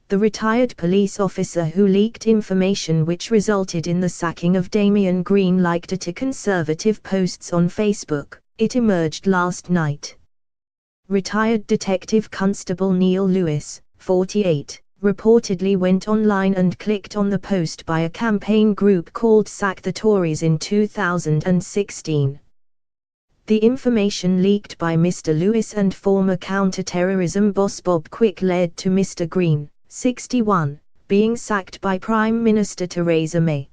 the retired police officer who leaked information which resulted in the sacking of Damian Green, liked it to conservative posts on Facebook. It emerged last night. Retired Detective Constable Neil Lewis, 48, reportedly went online and clicked on the post by a campaign group called Sack the Tories in 2016. The information leaked by Mr. Lewis and former counter-terrorism boss Bob Quick led to Mr. Green, 61, being sacked by Prime Minister Theresa May.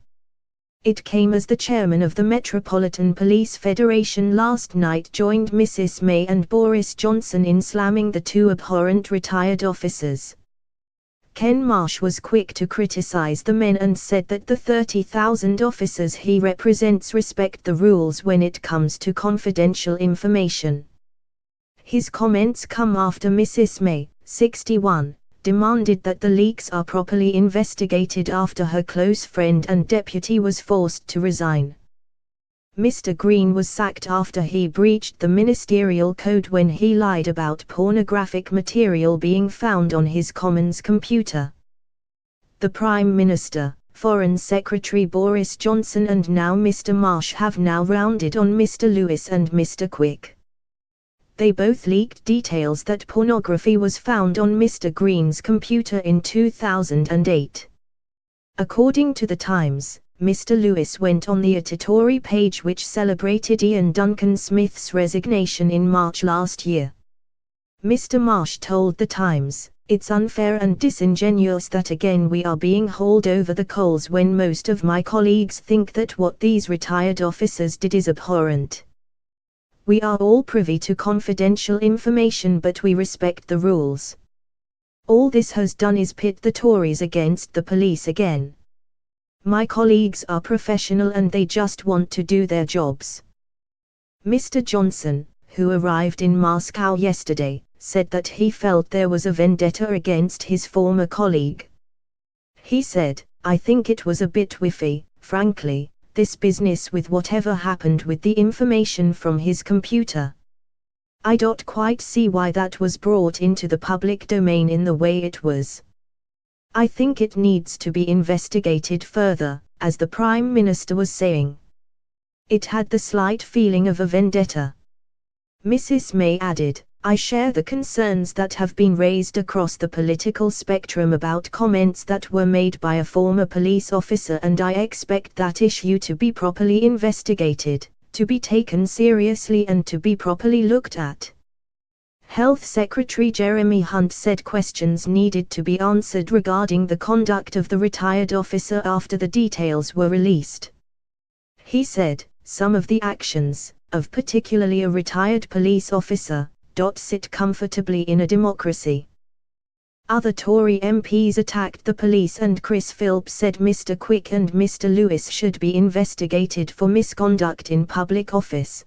It came as the chairman of the Metropolitan Police Federation last night joined Mrs. May and Boris Johnson in slamming the two abhorrent retired officers. Ken Marsh was quick to criticize the men and said that the 30,000 officers he represents respect the rules when it comes to confidential information. His comments come after Mrs. May, 61, demanded that the leaks are properly investigated after her close friend and deputy was forced to resign. Mr. Green was sacked after he breached the ministerial code when he lied about pornographic material being found on his Commons computer. The Prime Minister, Foreign Secretary Boris Johnson and now Mr. Marsh have now rounded on Mr. Lewis and Mr. Quick. They both leaked details that pornography was found on Mr. Green's computer in 2008. According to The Times, Mr. Lewis went on the anti-Tory page which celebrated Ian Duncan Smith's resignation in March last year. Mr. Marsh told The Times, "It's unfair and disingenuous that again we are being hauled over the coals when most of my colleagues think that what these retired officers did is abhorrent. We are all privy to confidential information but we respect the rules. All this has done is pit the Tories against the police again. My colleagues are professional and they just want to do their jobs." Mr. Johnson, who arrived in Moscow yesterday, said that he felt there was a vendetta against his former colleague. He said, "I think it was a bit whiffy, frankly, this business with whatever happened with the information from his computer. I don't quite see why that was brought into the public domain in the way it was. I think it needs to be investigated further," as the Prime Minister was saying. It had the slight feeling of a vendetta. Mrs. May added, "I share the concerns that have been raised across the political spectrum about comments that were made by a former police officer and I expect that issue to be properly investigated, to be taken seriously and to be properly looked at." Health Secretary Jeremy Hunt said questions needed to be answered regarding the conduct of the retired officer after the details were released. He said, "Some of the actions, of particularly a retired police officer, sit comfortably in a democracy." Other Tory MPs attacked the police and Chris Philp said Mr. Quick and Mr. Lewis should be investigated for misconduct in public office.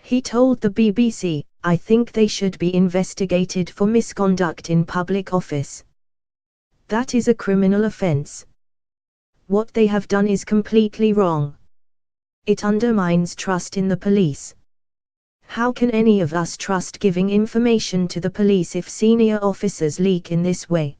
He told the BBC, "I think they should be investigated for misconduct in public office. That is a criminal offence. What they have done is completely wrong. It undermines trust in the police. How can any of us trust giving information to the police if senior officers leak in this way?"